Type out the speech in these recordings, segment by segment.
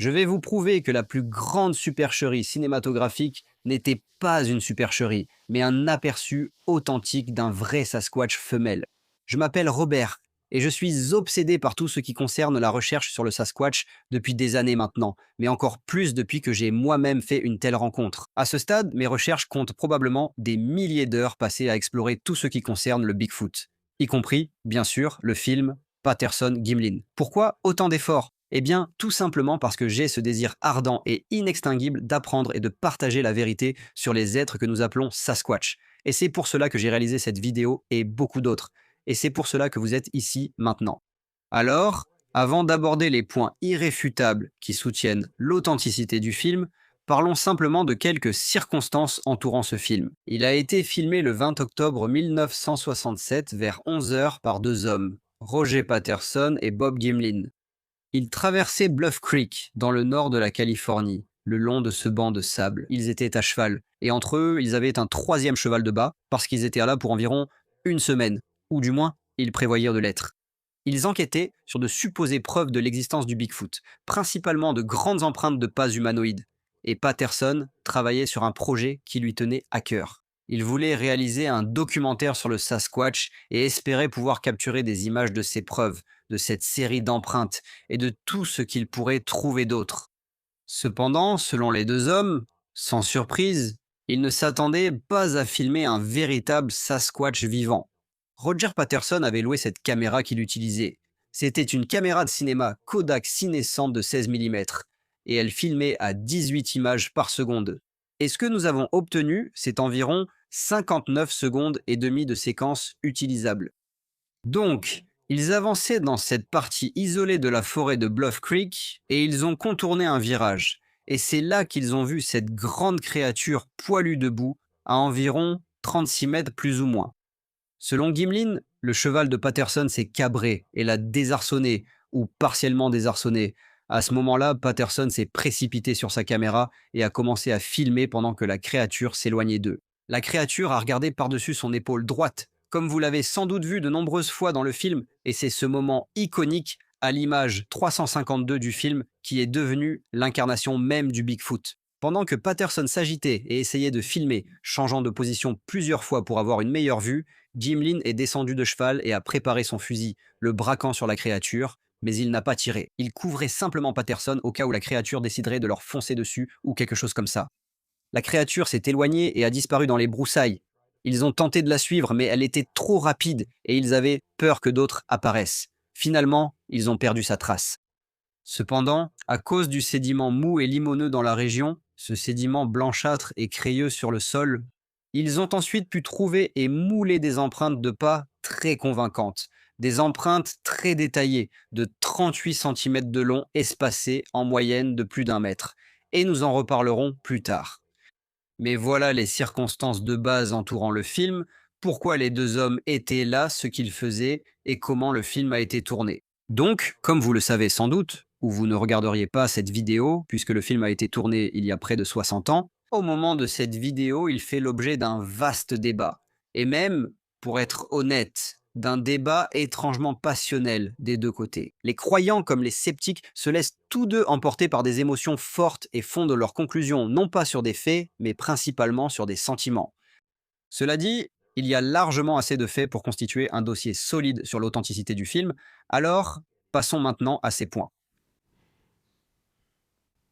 Je vais vous prouver que la plus grande supercherie cinématographique n'était pas une supercherie, mais un aperçu authentique d'un vrai Sasquatch femelle. Je m'appelle Robert et je suis obsédé par tout ce qui concerne la recherche sur le Sasquatch depuis des années maintenant, mais encore plus depuis que j'ai moi-même fait une telle rencontre. À ce stade, mes recherches comptent probablement des milliers d'heures passées à explorer tout ce qui concerne le Bigfoot, y compris, bien sûr, le film Patterson-Gimlin. Pourquoi autant d'efforts? Eh bien, tout simplement parce que j'ai ce désir ardent et inextinguible d'apprendre et de partager la vérité sur les êtres que nous appelons Sasquatch. Et c'est pour cela que j'ai réalisé cette vidéo et beaucoup d'autres. Et c'est pour cela que vous êtes ici maintenant. Alors, avant d'aborder les points irréfutables qui soutiennent l'authenticité du film, parlons simplement de quelques circonstances entourant ce film. Il a été filmé le 20 octobre 1967 vers 11 heures par deux hommes, Roger Patterson et Bob Gimlin. Ils traversaient Bluff Creek, dans le nord de la Californie, le long de ce banc de sable. Ils étaient à cheval, et entre eux, ils avaient un troisième cheval de bas, parce qu'ils étaient là pour environ une semaine, ou du moins, ils prévoyaient de l'être. Ils enquêtaient sur de supposées preuves de l'existence du Bigfoot, principalement de grandes empreintes de pas humanoïdes, et Patterson travaillait sur un projet qui lui tenait à cœur. Il voulait réaliser un documentaire sur le Sasquatch et espérait pouvoir capturer des images de ces preuves, de cette série d'empreintes et de tout ce qu'il pourrait trouver d'autre. Cependant, selon les deux hommes, sans surprise, ils ne s'attendaient pas à filmer un véritable Sasquatch vivant. Roger Patterson avait loué cette caméra qu'il utilisait. C'était une caméra de cinéma Kodak Cinescent de 16 mm et elle filmait à 18 images par seconde. Et ce que nous avons obtenu, c'est environ 59 secondes et demie de séquence utilisable. Donc, ils avançaient dans cette partie isolée de la forêt de Bluff Creek et ils ont contourné un virage. Et c'est là qu'ils ont vu cette grande créature poilue debout à environ 36 mètres plus ou moins. Selon Gimlin, le cheval de Patterson s'est cabré et l'a désarçonné, ou partiellement désarçonné. À ce moment-là, Patterson s'est précipité sur sa caméra et a commencé à filmer pendant que la créature s'éloignait d'eux. La créature a regardé par-dessus son épaule droite, comme vous l'avez sans doute vu de nombreuses fois dans le film, et c'est ce moment iconique à l'image 352 du film qui est devenu l'incarnation même du Bigfoot. Pendant que Patterson s'agitait et essayait de filmer, changeant de position plusieurs fois pour avoir une meilleure vue, Gimlin est descendu de cheval et a préparé son fusil, le braquant sur la créature, mais il n'a pas tiré. Il couvrait simplement Patterson au cas où la créature déciderait de leur foncer dessus ou quelque chose comme ça. La créature s'est éloignée et a disparu dans les broussailles. Ils ont tenté de la suivre, mais elle était trop rapide et ils avaient peur que d'autres apparaissent. Finalement, ils ont perdu sa trace. Cependant, à cause du sédiment mou et limoneux dans la région, ce sédiment blanchâtre et crayeux sur le sol, ils ont ensuite pu trouver et mouler des empreintes de pas très convaincantes, des empreintes très détaillées, de 38 cm de long, espacées en moyenne de plus d'un mètre. Et nous en reparlerons plus tard. Mais voilà les circonstances de base entourant le film, pourquoi les deux hommes étaient là, ce qu'ils faisaient et comment le film a été tourné. Donc, comme vous le savez sans doute, ou vous ne regarderiez pas cette vidéo, puisque le film a été tourné il y a près de 60 ans, au moment de cette vidéo, il fait l'objet d'un vaste débat. Et même, pour être honnête, d'un débat étrangement passionnel des deux côtés. Les croyants comme les sceptiques se laissent tous deux emporter par des émotions fortes et fondent leurs conclusions non pas sur des faits, mais principalement sur des sentiments. Cela dit, il y a largement assez de faits pour constituer un dossier solide sur l'authenticité du film, alors passons maintenant à ces points.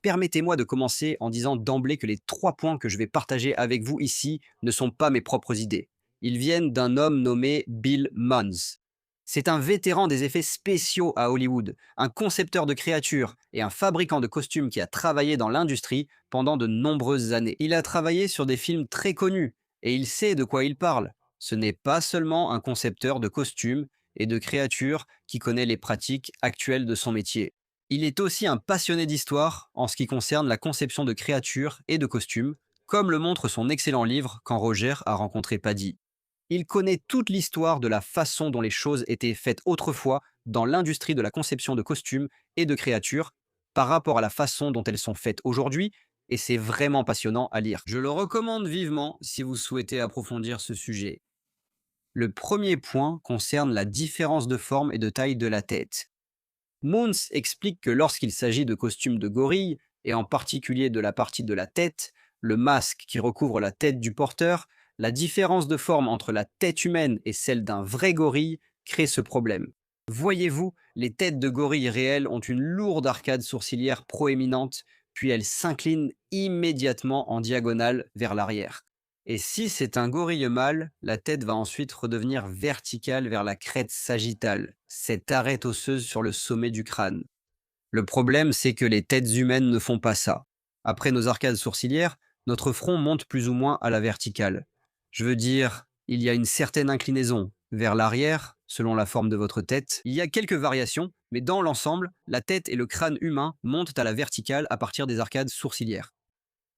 Permettez-moi de commencer en disant d'emblée que les trois points que je vais partager avec vous ici ne sont pas mes propres idées. Ils viennent d'un homme nommé Bill Munns. C'est un vétéran des effets spéciaux à Hollywood, un concepteur de créatures et un fabricant de costumes qui a travaillé dans l'industrie pendant de nombreuses années. Il a travaillé sur des films très connus et il sait de quoi il parle. Ce n'est pas seulement un concepteur de costumes et de créatures qui connaît les pratiques actuelles de son métier. Il est aussi un passionné d'histoire en ce qui concerne la conception de créatures et de costumes, comme le montre son excellent livre Quand Roger a rencontré Paddy. Il connaît toute l'histoire de la façon dont les choses étaient faites autrefois dans l'industrie de la conception de costumes et de créatures par rapport à la façon dont elles sont faites aujourd'hui, et c'est vraiment passionnant à lire. Je le recommande vivement si vous souhaitez approfondir ce sujet. Le premier point concerne la différence de forme et de taille de la tête. Moons explique que lorsqu'il s'agit de costumes de gorille, et en particulier de la partie de la tête, le masque qui recouvre la tête du porteur, la différence de forme entre la tête humaine et celle d'un vrai gorille crée ce problème. Voyez-vous, les têtes de gorille réelles ont une lourde arcade sourcilière proéminente, puis elles s'inclinent immédiatement en diagonale vers l'arrière. Et si c'est un gorille mâle, la tête va ensuite redevenir verticale vers la crête sagittale, cette arête osseuse sur le sommet du crâne. Le problème, c'est que les têtes humaines ne font pas ça. Après nos arcades sourcilières, notre front monte plus ou moins à la verticale. Je veux dire, il y a une certaine inclinaison vers l'arrière, selon la forme de votre tête. Il y a quelques variations, mais dans l'ensemble, la tête et le crâne humain montent à la verticale à partir des arcades sourcilières.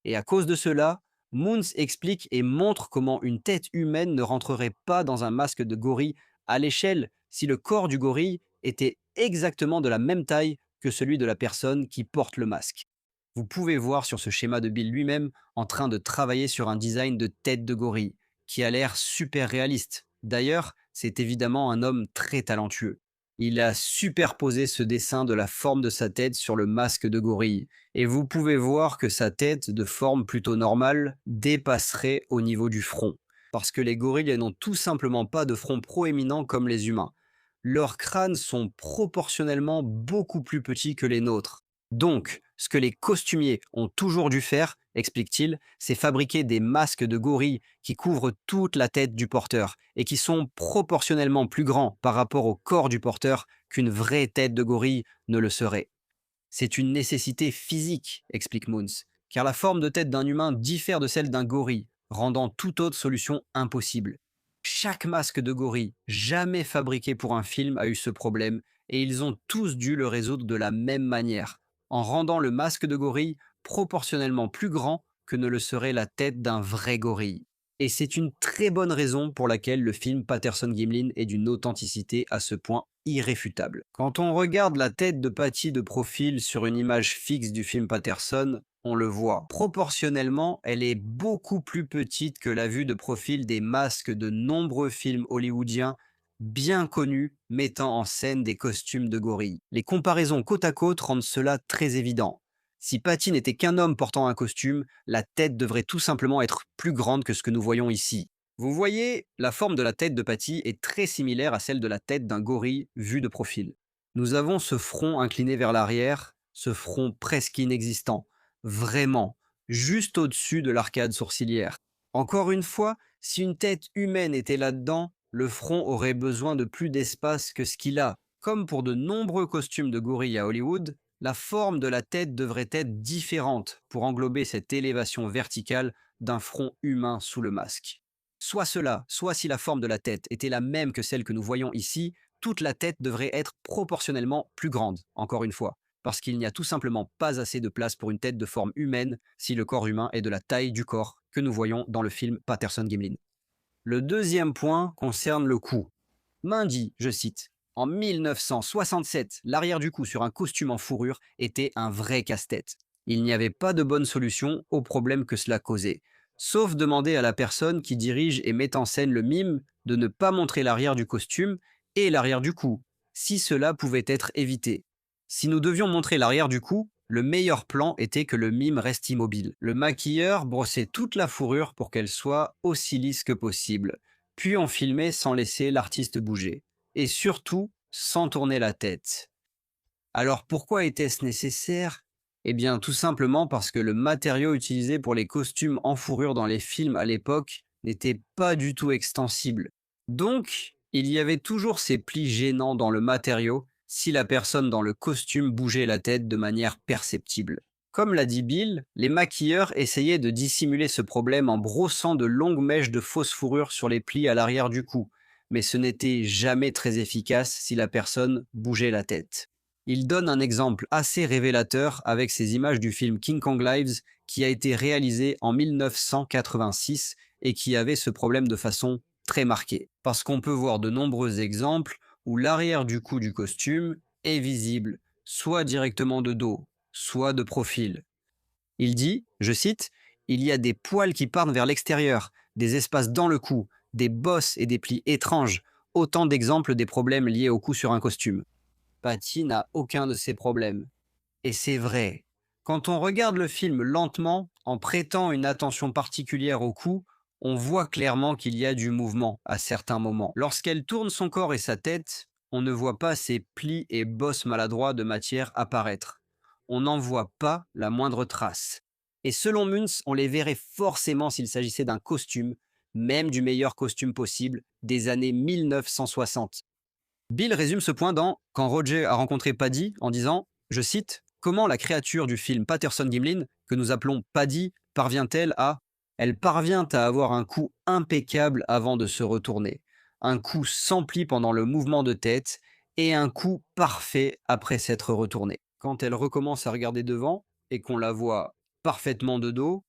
Et à cause de cela, Moons explique et montre comment une tête humaine ne rentrerait pas dans un masque de gorille à l'échelle si le corps du gorille était exactement de la même taille que celui de la personne qui porte le masque. Vous pouvez voir sur ce schéma de Bill lui-même en train de travailler sur un design de tête de gorille qui a l'air super réaliste. D'ailleurs, c'est évidemment un homme très talentueux. Il a superposé ce dessin de la forme de sa tête sur le masque de gorille et vous pouvez voir que sa tête, de forme plutôt normale, dépasserait au niveau du front. Parce que les gorilles n'ont tout simplement pas de front proéminent comme les humains. Leurs crânes sont proportionnellement beaucoup plus petits que les nôtres. Donc, ce que les costumiers ont toujours dû faire, explique-t-il, c'est fabriquer des masques de gorilles qui couvrent toute la tête du porteur et qui sont proportionnellement plus grands par rapport au corps du porteur qu'une vraie tête de gorille ne le serait. C'est une nécessité physique, explique Moons, car la forme de tête d'un humain diffère de celle d'un gorille, rendant toute autre solution impossible. Chaque masque de gorille jamais fabriqué pour un film a eu ce problème, et ils ont tous dû le résoudre de la même manière, en rendant le masque de gorille proportionnellement plus grand que ne le serait la tête d'un vrai gorille. Et c'est une très bonne raison pour laquelle le film Patterson-Gimlin est d'une authenticité à ce point irréfutable. Quand on regarde la tête de Patty de profil sur une image fixe du film Patterson, on le voit. Proportionnellement, elle est beaucoup plus petite que la vue de profil des masques de nombreux films hollywoodiens bien connus mettant en scène des costumes de gorilles. Les comparaisons côte à côte rendent cela très évident. Si Patty n'était qu'un homme portant un costume, la tête devrait tout simplement être plus grande que ce que nous voyons ici. Vous voyez, la forme de la tête de Patty est très similaire à celle de la tête d'un gorille vue de profil. Nous avons ce front incliné vers l'arrière, ce front presque inexistant, vraiment, juste au-dessus de l'arcade sourcilière. Encore une fois, si une tête humaine était là-dedans, le front aurait besoin de plus d'espace que ce qu'il a. Comme pour de nombreux costumes de gorille à Hollywood, la forme de la tête devrait être différente pour englober cette élévation verticale d'un front humain sous le masque. Soit cela, soit si la forme de la tête était la même que celle que nous voyons ici, toute la tête devrait être proportionnellement plus grande, encore une fois, parce qu'il n'y a tout simplement pas assez de place pour une tête de forme humaine si le corps humain est de la taille du corps que nous voyons dans le film Patterson-Gimlin. Le deuxième point concerne le cou. Mindy, je cite, en 1967, l'arrière du cou sur un costume en fourrure était un vrai casse-tête. Il n'y avait pas de bonne solution au problème que cela causait, sauf demander à la personne qui dirige et met en scène le mime de ne pas montrer l'arrière du costume et l'arrière du cou, si cela pouvait être évité. Si nous devions montrer l'arrière du cou, le meilleur plan était que le mime reste immobile. Le maquilleur brossait toute la fourrure pour qu'elle soit aussi lisse que possible, puis on filmait sans laisser l'artiste bouger, et surtout sans tourner la tête. Alors pourquoi était-ce nécessaire? Eh bien tout simplement parce que le matériau utilisé pour les costumes en fourrure dans les films à l'époque n'était pas du tout extensible. Donc, il y avait toujours ces plis gênants dans le matériau si la personne dans le costume bougeait la tête de manière perceptible. Comme l'a dit Bill, les maquilleurs essayaient de dissimuler ce problème en brossant de longues mèches de fausse fourrure sur les plis à l'arrière du cou, mais ce n'était jamais très efficace si la personne bougeait la tête. Il donne un exemple assez révélateur avec ces images du film King Kong Lives qui a été réalisé en 1986 et qui avait ce problème de façon très marquée. Parce qu'on peut voir de nombreux exemples où l'arrière du cou du costume est visible, soit directement de dos, soit de profil. Il dit, je cite, il y a des poils qui partent vers l'extérieur, des espaces dans le cou, des bosses et des plis étranges, autant d'exemples des problèmes liés au cou sur un costume. Patty n'a aucun de ces problèmes. Et c'est vrai. Quand on regarde le film lentement, en prêtant une attention particulière au cou, on voit clairement qu'il y a du mouvement à certains moments. Lorsqu'elle tourne son corps et sa tête, on ne voit pas ces plis et bosses maladroits de matière apparaître. On n'en voit pas la moindre trace. Et selon Muntz, on les verrait forcément s'il s'agissait d'un costume, même du meilleur costume possible, des années 1960. Bill résume ce point dans Quand Roger a rencontré Paddy en disant, je cite, comment la créature du film Patterson-Gimlin, que nous appelons Paddy, parvient-elle à Elle parvient à avoir un coup impeccable avant de se retourner, un coup sans pli pendant le mouvement de tête et un coup parfait après s'être retournée. Quand elle recommence à regarder devant et qu'on la voit parfaitement de dos,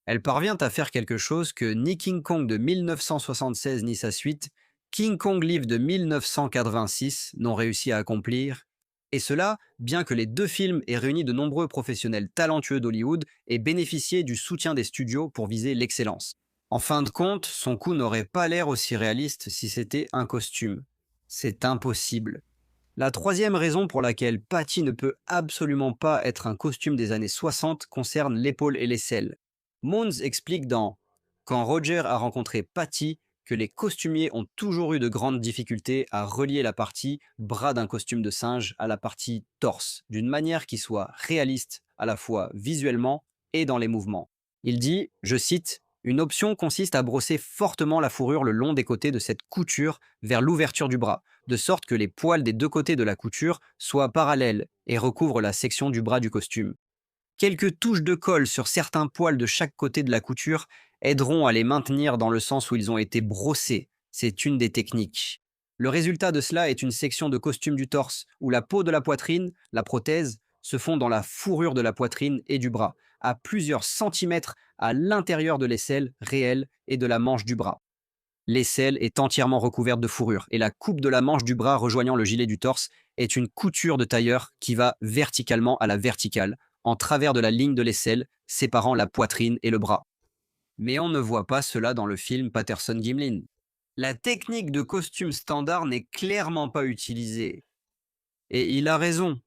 elle parvient à faire quelque chose que ni King Kong de 1976 ni sa suite, King Kong Live de 1986 n'ont réussi à accomplir. Et cela, bien que les deux films aient réuni de nombreux professionnels talentueux d'Hollywood et bénéficié du soutien des studios pour viser l'excellence. En fin de compte, son coup n'aurait pas l'air aussi réaliste si c'était un costume. C'est impossible. La troisième raison pour laquelle Patty ne peut absolument pas être un costume des années 60 concerne l'épaule et l'aisselle. Mons explique dans Quand Roger a rencontré Patty que les costumiers ont toujours eu de grandes difficultés à relier la partie bras d'un costume de singe à la partie torse, d'une manière qui soit réaliste à la fois visuellement et dans les mouvements. Il dit, je cite, une option consiste à brosser fortement la fourrure le long des côtés de cette couture vers l'ouverture du bras, de sorte que les poils des deux côtés de la couture soient parallèles et recouvrent la section du bras du costume. Quelques touches de colle sur certains poils de chaque côté de la couture aideront à les maintenir dans le sens où ils ont été brossés. C'est une des techniques. Le résultat de cela est une section de costume du torse où la peau de la poitrine, la prothèse, se fond dans la fourrure de la poitrine et du bras, à plusieurs centimètres à l'intérieur de l'aisselle réelle et de la manche du bras. L'aisselle est entièrement recouverte de fourrure et la coupe de la manche du bras rejoignant le gilet du torse est une couture de tailleur qui va verticalement à la verticale, en travers de la ligne de l'aisselle, séparant la poitrine et le bras. Mais on ne voit pas cela dans le film Patterson-Gimlin. La technique de costume standard n'est clairement pas utilisée. Et il a raison.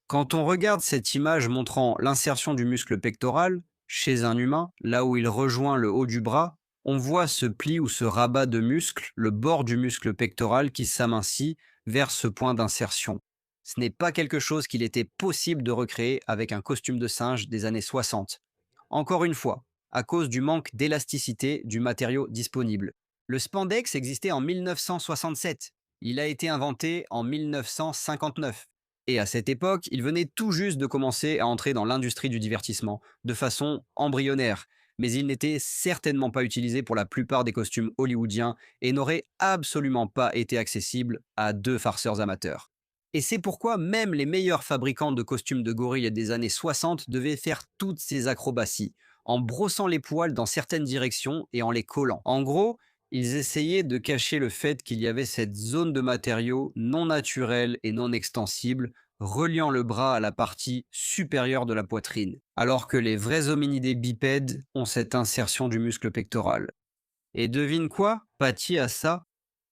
Quand on regarde cette image montrant l'insertion du muscle pectoral, chez un humain, là où il rejoint le haut du bras, on voit ce pli ou ce rabat de muscle, le bord du muscle pectoral qui s'amincit vers ce point d'insertion. Ce n'est pas quelque chose qu'il était possible de recréer avec un costume de singe des années 60. Encore une fois, à cause du manque d'élasticité du matériau disponible. Le spandex existait en 1967. Il a été inventé en 1959. Et à cette époque, il venait tout juste de commencer à entrer dans l'industrie du divertissement, de façon embryonnaire, mais il n'était certainement pas utilisé pour la plupart des costumes hollywoodiens et n'aurait absolument pas été accessible à deux farceurs amateurs. Et c'est pourquoi même les meilleurs fabricants de costumes de gorilles des années 60 devaient faire toutes ces acrobaties, en brossant les poils dans certaines directions et en les collant. En gros, ils essayaient de cacher le fait qu'il y avait cette zone de matériaux non naturels et non extensibles reliant le bras à la partie supérieure de la poitrine, alors que les vrais hominidés bipèdes ont cette insertion du muscle pectoral. Et devine quoi? Patty a ça.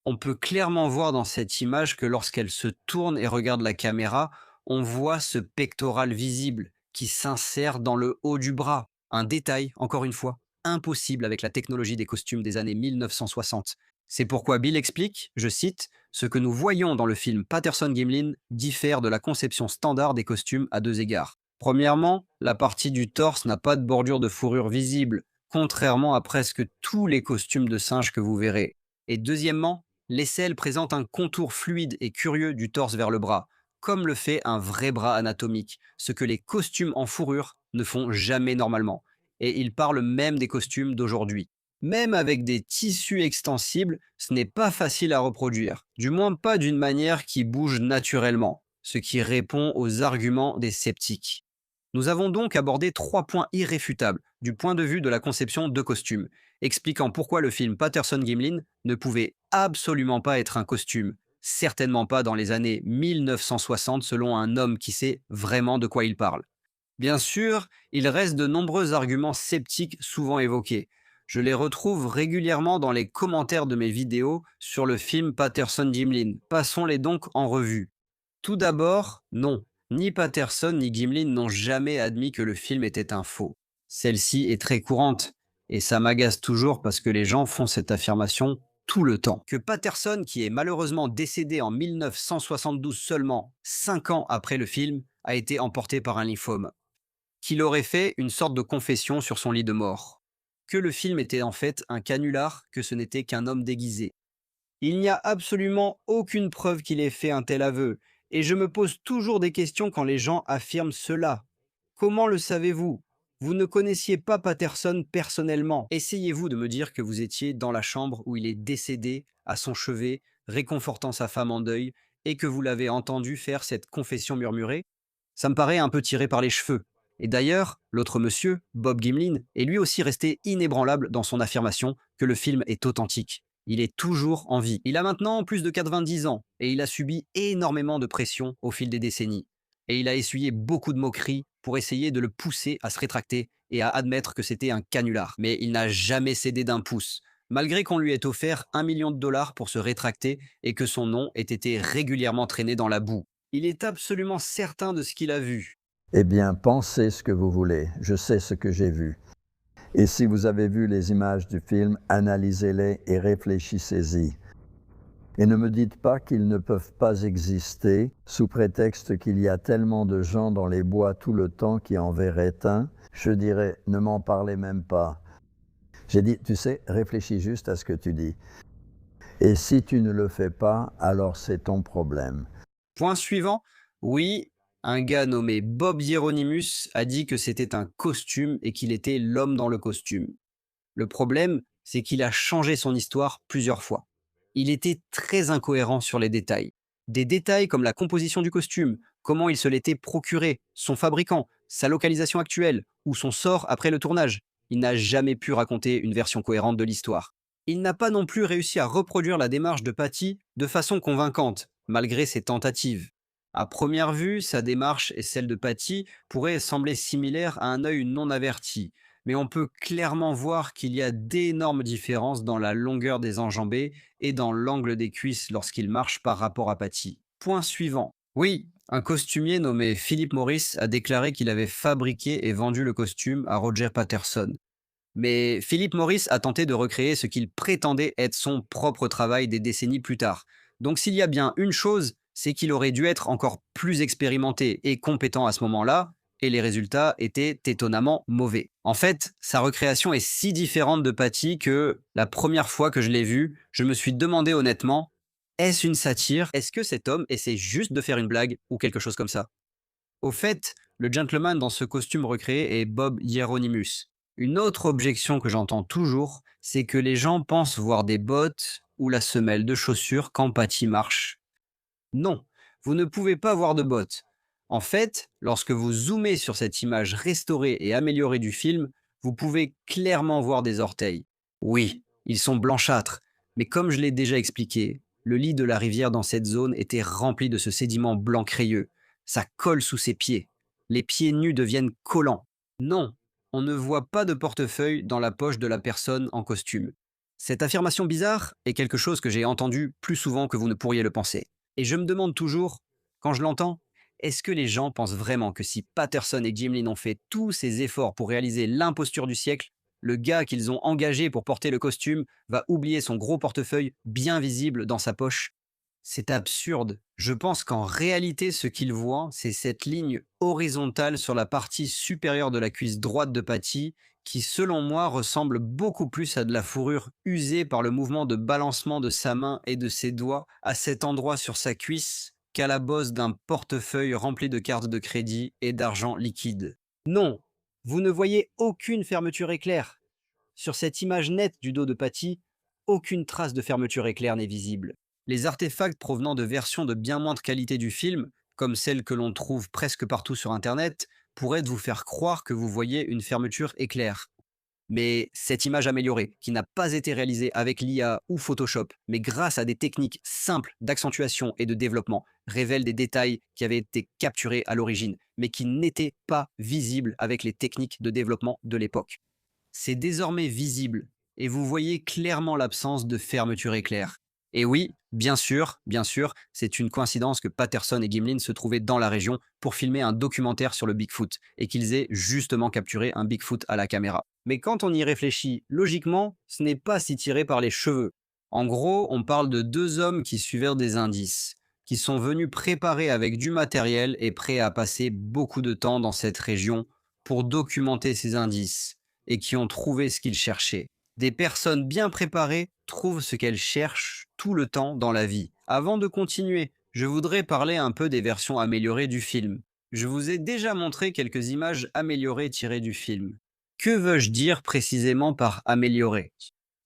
On peut clairement voir dans cette image que lorsqu'elle se tourne et regarde la caméra, on voit ce pectoral visible qui s'insère dans le haut du bras. Un détail, encore une fois, impossible avec la technologie des costumes des années 1960. C'est pourquoi Bill explique, je cite, ce que nous voyons dans le film Patterson-Gimlin diffère de la conception standard des costumes à deux égards. Premièrement, la partie du torse n'a pas de bordure de fourrure visible, contrairement à presque tous les costumes de singe que vous verrez. Et deuxièmement, l'aisselle présente un contour fluide et curieux du torse vers le bras, comme le fait un vrai bras anatomique, ce que les costumes en fourrure ne font jamais normalement. Et il parle même des costumes d'aujourd'hui. Même avec des tissus extensibles, ce n'est pas facile à reproduire, du moins pas d'une manière qui bouge naturellement, ce qui répond aux arguments des sceptiques. Nous avons donc abordé 3 points irréfutables du point de vue de la conception de costumes, expliquant pourquoi le film Patterson-Gimlin ne pouvait absolument pas être un costume, certainement pas dans les années 1960 selon un homme qui sait vraiment de quoi il parle. Bien sûr, il reste de nombreux arguments sceptiques souvent évoqués. Je les retrouve régulièrement dans les commentaires de mes vidéos sur le film Patterson-Gimlin. Passons-les donc en revue. Tout d'abord, non. Ni Patterson ni Gimlin n'ont jamais admis que le film était un faux. Celle-ci est très courante, et ça m'agace toujours parce que les gens font cette affirmation tout le temps. Que Patterson, qui est malheureusement décédé en 1972 seulement 5 ans après le film, a été emporté par un lymphome. Qu'il aurait fait une sorte de confession sur son lit de mort. Que le film était en fait un canular, que ce n'était qu'un homme déguisé. Il n'y a absolument aucune preuve qu'il ait fait un tel aveu, et je me pose toujours des questions quand les gens affirment cela. Comment le savez-vous? Vous ne connaissiez pas Patterson personnellement. Essayez-vous de me dire que vous étiez dans la chambre où il est décédé, à son chevet, réconfortant sa femme en deuil, et que vous l'avez entendu faire cette confession murmurée. Ça me paraît un peu tiré par les cheveux. Et d'ailleurs, l'autre monsieur, Bob Gimlin, est lui aussi resté inébranlable dans son affirmation que le film est authentique. Il est toujours en vie. Il a maintenant plus de 90 ans et il a subi énormément de pression au fil des décennies. Et il a essuyé beaucoup de moqueries pour essayer de le pousser à se rétracter et à admettre que c'était un canular. Mais il n'a jamais cédé d'un pouce, malgré qu'on lui ait offert 1 million de dollars pour se rétracter et que son nom ait été régulièrement traîné dans la boue. Il est absolument certain de ce qu'il a vu. Eh bien, pensez ce que vous voulez. Je sais ce que j'ai vu. Et si vous avez vu les images du film, analysez-les et réfléchissez-y. Et ne me dites pas qu'ils ne peuvent pas exister sous prétexte qu'il y a tellement de gens dans les bois tout le temps qui en verraient un. Je dirais, ne m'en parlez même pas. J'ai dit, tu sais, réfléchis juste à ce que tu dis. Et si tu ne le fais pas, alors c'est ton problème. Point suivant, oui, un gars nommé Bob Hieronymus a dit que c'était un costume et qu'il était l'homme dans le costume. Le problème, c'est qu'il a changé son histoire plusieurs fois. Il était très incohérent sur les détails. Des détails comme la composition du costume, comment il se l'était procuré, son fabricant, sa localisation actuelle ou son sort après le tournage. Il n'a jamais pu raconter une version cohérente de l'histoire. Il n'a pas non plus réussi à reproduire la démarche de Patty de façon convaincante, malgré ses tentatives. À première vue, sa démarche et celle de Patty pourraient sembler similaires à un œil non averti, mais on peut clairement voir qu'il y a d'énormes différences dans la longueur des enjambées et dans l'angle des cuisses lorsqu'il marche par rapport à Patty. Point suivant. Oui, un costumier nommé Philip Morris a déclaré qu'il avait fabriqué et vendu le costume à Roger Patterson. Mais Philip Morris a tenté de recréer ce qu'il prétendait être son propre travail des décennies plus tard. Donc s'il y a bien une chose, c'est qu'il aurait dû être encore plus expérimenté et compétent à ce moment-là, et les résultats étaient étonnamment mauvais. En fait, sa recréation est si différente de Patty que la première fois que je l'ai vue, je me suis demandé honnêtement, est-ce une satire? Est-ce que cet homme essaie juste de faire une blague ou quelque chose comme ça? Au fait, le gentleman dans ce costume recréé est Bob Hieronymus. Une autre objection que j'entends toujours, c'est que les gens pensent voir des bottes ou la semelle de chaussures quand Patty marche. Non, vous ne pouvez pas voir de bottes. En fait, lorsque vous zoomez sur cette image restaurée et améliorée du film, vous pouvez clairement voir des orteils. Oui, ils sont blanchâtres, mais comme je l'ai déjà expliqué, le lit de la rivière dans cette zone était rempli de ce sédiment blanc crayeux. Ça colle sous ses pieds. Les pieds nus deviennent collants. Non, on ne voit pas de portefeuille dans la poche de la personne en costume. Cette affirmation bizarre est quelque chose que j'ai entendu plus souvent que vous ne pourriez le penser. Et je me demande toujours, quand je l'entends, est-ce que les gens pensent vraiment que si Patterson et Gimlin ont fait tous ces efforts pour réaliser l'imposture du siècle, le gars qu'ils ont engagé pour porter le costume va oublier son gros portefeuille bien visible dans sa poche? C'est absurde. Je pense qu'en réalité, ce qu'ils voient, c'est cette ligne horizontale sur la partie supérieure de la cuisse droite de Patty, qui, selon moi, ressemble beaucoup plus à de la fourrure usée par le mouvement de balancement de sa main et de ses doigts à cet endroit sur sa cuisse qu'à la bosse d'un portefeuille rempli de cartes de crédit et d'argent liquide. Non, vous ne voyez aucune fermeture éclair. Sur cette image nette du dos de Patty, aucune trace de fermeture éclair n'est visible. Les artefacts provenant de versions de bien moindre qualité du film, comme celles que l'on trouve presque partout sur Internet, pourraient vous faire croire que vous voyez une fermeture éclair. Mais cette image améliorée, qui n'a pas été réalisée avec l'IA ou Photoshop, mais grâce à des techniques simples d'accentuation et de développement, révèle des détails qui avaient été capturés à l'origine, mais qui n'étaient pas visibles avec les techniques de développement de l'époque. C'est désormais visible, et vous voyez clairement l'absence de fermeture éclair. Et oui, Bien sûr, c'est une coïncidence que Patterson et Gimlin se trouvaient dans la région pour filmer un documentaire sur le Bigfoot et qu'ils aient justement capturé un Bigfoot à la caméra. Mais quand on y réfléchit logiquement, ce n'est pas si tiré par les cheveux. En gros, on parle de deux hommes qui suivirent des indices, qui sont venus préparés avec du matériel et prêts à passer beaucoup de temps dans cette région pour documenter ces indices et qui ont trouvé ce qu'ils cherchaient. Des personnes bien préparées trouvent ce qu'elles cherchent tout le temps dans la vie. Avant de continuer, je voudrais parler un peu des versions améliorées du film. Je vous ai déjà montré quelques images améliorées tirées du film. Que veux-je dire précisément par améliorer?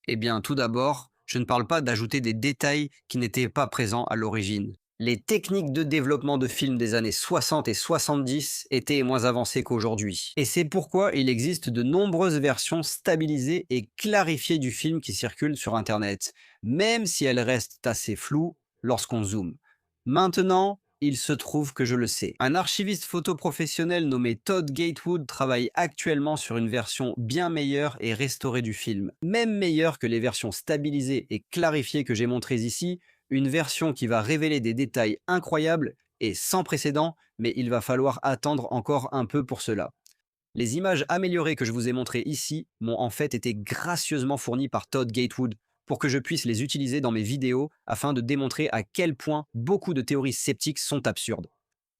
Eh bien, tout d'abord, je ne parle pas d'ajouter des détails qui n'étaient pas présents à l'origine. Les techniques de développement de films des années 60 et 70 étaient moins avancées qu'aujourd'hui. Et c'est pourquoi il existe de nombreuses versions stabilisées et clarifiées du film qui circulent sur Internet, même si elles restent assez floues lorsqu'on zoome. Maintenant, il se trouve que je le sais. Un archiviste photo professionnel nommé Todd Gatewood travaille actuellement sur une version bien meilleure et restaurée du film. Même meilleure que les versions stabilisées et clarifiées que j'ai montrées ici, une version qui va révéler des détails incroyables et sans précédent, mais il va falloir attendre encore un peu pour cela. Les images améliorées que je vous ai montrées ici m'ont en fait été gracieusement fournies par Todd Gatewood pour que je puisse les utiliser dans mes vidéos afin de démontrer à quel point beaucoup de théories sceptiques sont absurdes.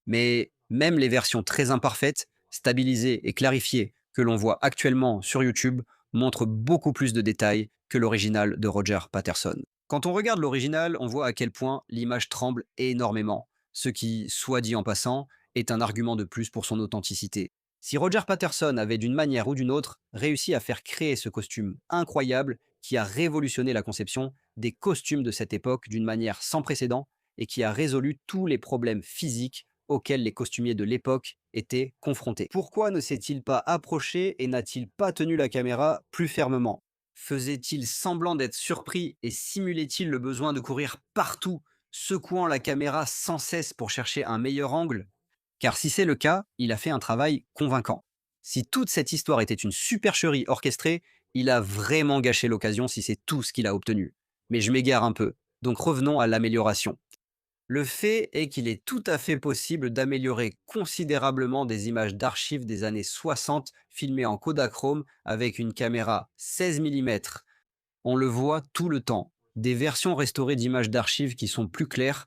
Mais même les versions très imparfaites, stabilisées et clarifiées que l'on voit actuellement sur YouTube montrent beaucoup plus de détails que l'original de Roger Patterson. Quand on regarde l'original, on voit à quel point l'image tremble énormément, ce qui, soit dit en passant, est un argument de plus pour son authenticité. Si Roger Patterson avait d'une manière ou d'une autre réussi à faire créer ce costume incroyable qui a révolutionné la conception des costumes de cette époque d'une manière sans précédent et qui a résolu tous les problèmes physiques auxquels les costumiers de l'époque étaient confrontés. Pourquoi ne s'est-il pas approché et n'a-t-il pas tenu la caméra plus fermement? Faisait-il semblant d'être surpris et simulait-il le besoin de courir partout, secouant la caméra sans cesse pour chercher un meilleur angle? Car si c'est le cas, il a fait un travail convaincant. Si toute cette histoire était une supercherie orchestrée, il a vraiment gâché l'occasion si c'est tout ce qu'il a obtenu. Mais je m'égare un peu, donc revenons à l'amélioration. Le fait est qu'il est tout à fait possible d'améliorer considérablement des images d'archives des années 60 filmées en Kodachrome avec une caméra 16 mm. On le voit tout le temps. Des versions restaurées d'images d'archives qui sont plus claires,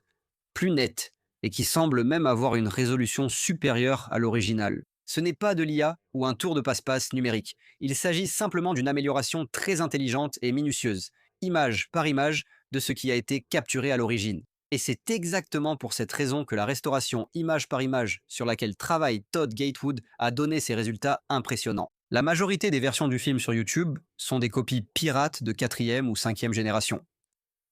plus nettes et qui semblent même avoir une résolution supérieure à l'original. Ce n'est pas de l'IA ou un tour de passe-passe numérique. Il s'agit simplement d'une amélioration très intelligente et minutieuse, image par image, de ce qui a été capturé à l'origine. Et c'est exactement pour cette raison que la restauration image par image sur laquelle travaille Todd Gatewood a donné ces résultats impressionnants. La majorité des versions du film sur YouTube sont des copies pirates de 4e ou 5e génération.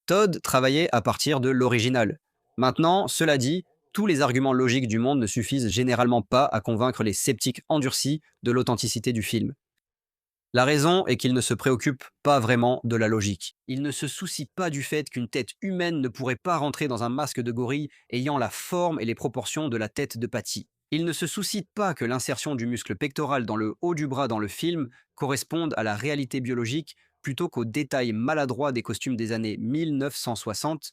Todd travaillait à partir de l'original. Maintenant, cela dit, tous les arguments logiques du monde ne suffisent généralement pas à convaincre les sceptiques endurcis de l'authenticité du film. La raison est qu'il ne se préoccupe pas vraiment de la logique. Il ne se soucie pas du fait qu'une tête humaine ne pourrait pas rentrer dans un masque de gorille ayant la forme et les proportions de la tête de Patty. Il ne se soucie pas que l'insertion du muscle pectoral dans le haut du bras dans le film corresponde à la réalité biologique plutôt qu'aux détails maladroits des costumes des années 1960.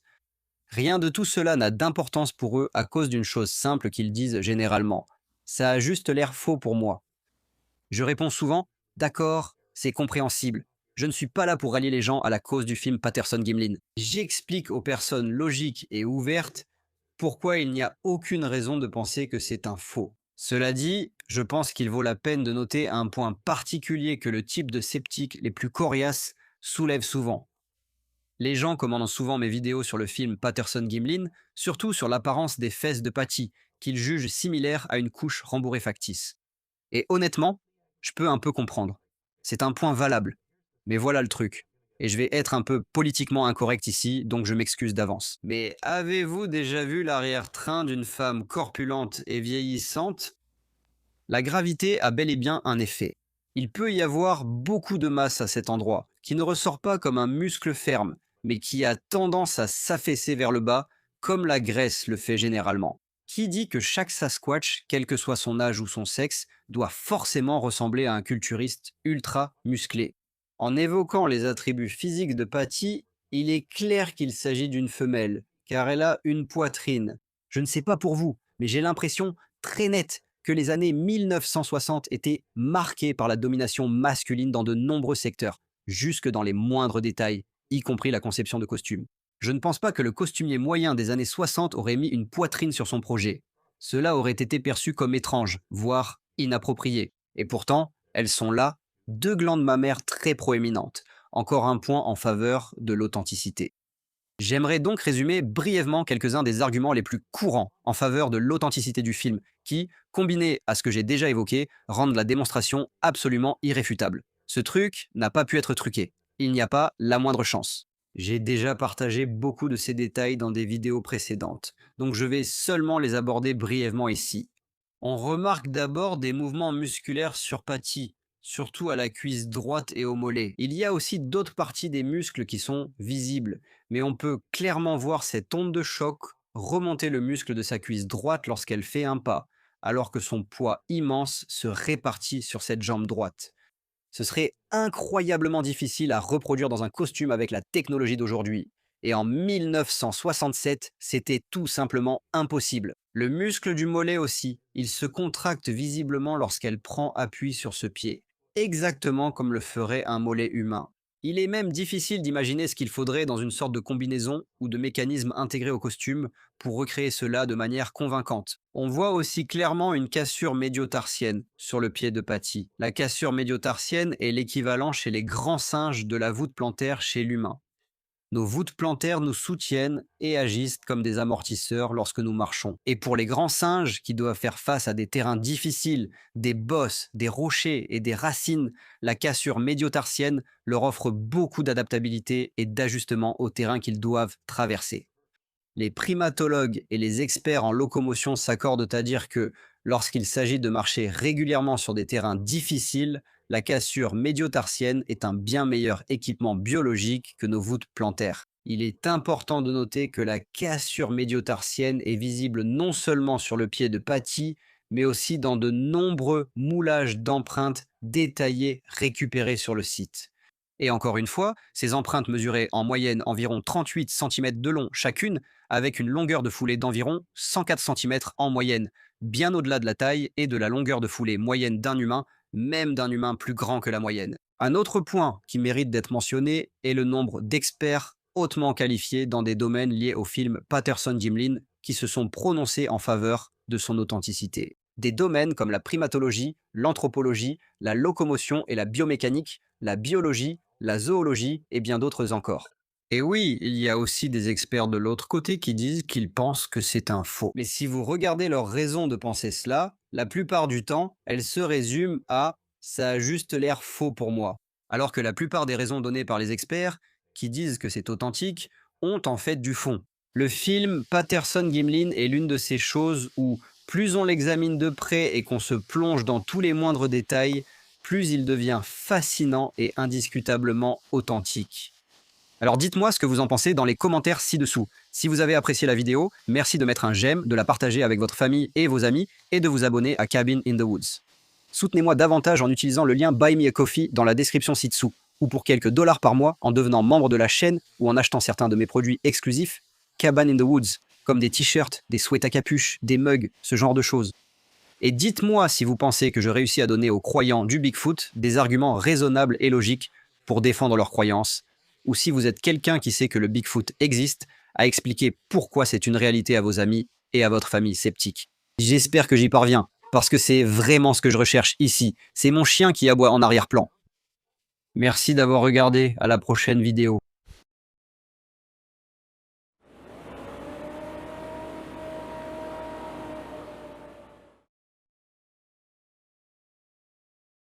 Rien de tout cela n'a d'importance pour eux à cause d'une chose simple qu'ils disent généralement. Ça a juste l'air faux pour moi. Je réponds souvent: d'accord, c'est compréhensible. Je ne suis pas là pour rallier les gens à la cause du film Patterson-Gimlin. J'explique aux personnes logiques et ouvertes pourquoi il n'y a aucune raison de penser que c'est un faux. Cela dit, je pense qu'il vaut la peine de noter un point particulier que le type de sceptiques les plus coriaces soulève souvent. Les gens commandent souvent mes vidéos sur le film Patterson-Gimlin, surtout sur l'apparence des fesses de Patty, qu'ils jugent similaires à une couche rembourrée factice. Et honnêtement, je peux un peu comprendre. C'est un point valable. Mais voilà le truc. Et je vais être un peu politiquement incorrect ici, donc je m'excuse d'avance. Mais avez-vous déjà vu l'arrière-train d'une femme corpulente et vieillissante? La gravité a bel et bien un effet. Il peut y avoir beaucoup de masse à cet endroit, qui ne ressort pas comme un muscle ferme, mais qui a tendance à s'affaisser vers le bas, comme la graisse le fait généralement. Qui dit que chaque Sasquatch, quel que soit son âge ou son sexe, doit forcément ressembler à un culturiste ultra musclé? En évoquant les attributs physiques de Patty, Il est clair qu'il s'agit d'une femelle, car elle a une poitrine. Je ne sais pas pour vous, mais j'ai l'impression très nette que les années 1960 étaient marquées par la domination masculine dans de nombreux secteurs, jusque dans les moindres détails, y compris la conception de costumes. Je ne pense pas que le costumier moyen des années 60 aurait mis une poitrine sur son projet. Cela aurait été perçu comme étrange, voire inapproprié. Et pourtant, elles sont là, deux glandes mammaires très proéminentes. Encore un point en faveur de l'authenticité. J'aimerais donc résumer brièvement quelques-uns des arguments les plus courants en faveur de l'authenticité du film, qui, combinés à ce que j'ai déjà évoqué, rendent la démonstration absolument irréfutable. Ce truc n'a pas pu être truqué. Il n'y a pas la moindre chance. J'ai déjà partagé beaucoup de ces détails dans des vidéos précédentes, donc je vais seulement les aborder brièvement ici. On remarque d'abord des mouvements musculaires sur Patty, surtout à la cuisse droite et au mollet. Il y a aussi d'autres parties des muscles qui sont visibles, mais on peut clairement voir cette onde de choc remonter le muscle de sa cuisse droite lorsqu'elle fait un pas, alors que son poids immense se répartit sur cette jambe droite. Ce serait incroyablement difficile à reproduire dans un costume avec la technologie d'aujourd'hui. Et en 1967, c'était tout simplement impossible. Le muscle du mollet aussi, il se contracte visiblement lorsqu'elle prend appui sur ce pied, exactement comme le ferait un mollet humain. Il est même difficile d'imaginer ce qu'il faudrait dans une sorte de combinaison ou de mécanisme intégré au costume pour recréer cela de manière convaincante. On voit aussi clairement une cassure médio-tarsienne sur le pied de Patty. La cassure médio-tarsienne est l'équivalent chez les grands singes de la voûte plantaire chez l'humain. Nos voûtes plantaires nous soutiennent et agissent comme des amortisseurs lorsque nous marchons. Et pour les grands singes qui doivent faire face à des terrains difficiles, des bosses, des rochers et des racines, la cassure médio-tarsienne leur offre beaucoup d'adaptabilité et d'ajustement au terrain qu'ils doivent traverser. Les primatologues et les experts en locomotion s'accordent à dire que, lorsqu'il s'agit de marcher régulièrement sur des terrains difficiles, la cassure médio-tarsienne est un bien meilleur équipement biologique que nos voûtes plantaires. Il est important de noter que la cassure médio-tarsienne est visible non seulement sur le pied de Patty, mais aussi dans de nombreux moulages d'empreintes détaillées récupérées sur le site. Et encore une fois, ces empreintes mesuraient en moyenne environ 38 cm de long chacune, avec une longueur de foulée d'environ 104 cm en moyenne, bien au-delà de la taille et de la longueur de foulée moyenne d'un humain, même d'un humain plus grand que la moyenne. Un autre point qui mérite d'être mentionné est le nombre d'experts hautement qualifiés dans des domaines liés au film Patterson-Gimlin qui se sont prononcés en faveur de son authenticité. Des domaines comme la primatologie, l'anthropologie, la locomotion et la biomécanique, la biologie, la zoologie et bien d'autres encore. Et oui, il y a aussi des experts de l'autre côté qui disent qu'ils pensent que c'est un faux. Mais si vous regardez leurs raisons de penser cela, la plupart du temps, elles se résument à « ça a juste l'air faux pour moi ». Alors que la plupart des raisons données par les experts, qui disent que c'est authentique, ont en fait du fond. Le film Patterson-Gimlin est l'une de ces choses où plus on l'examine de près et qu'on se plonge dans tous les moindres détails, plus il devient fascinant et indiscutablement authentique. Alors dites-moi ce que vous en pensez dans les commentaires ci-dessous. Si vous avez apprécié la vidéo, merci de mettre un j'aime, de la partager avec votre famille et vos amis et de vous abonner à Cabin in the Woods. Soutenez-moi davantage en utilisant le lien Buy Me a Coffee dans la description ci-dessous ou pour quelques dollars par mois en devenant membre de la chaîne ou en achetant certains de mes produits exclusifs Cabin in the Woods, comme des t-shirts, des sweats à capuche, des mugs, ce genre de choses. Et dites-moi si vous pensez que je réussis à donner aux croyants du Bigfoot des arguments raisonnables et logiques pour défendre leurs croyances, ou si vous êtes quelqu'un qui sait que le Bigfoot existe, à expliquer pourquoi c'est une réalité à vos amis et à votre famille sceptique. J'espère que j'y parviens, parce que c'est vraiment ce que je recherche ici. C'est mon chien qui aboie en arrière-plan. Merci d'avoir regardé, à la prochaine vidéo.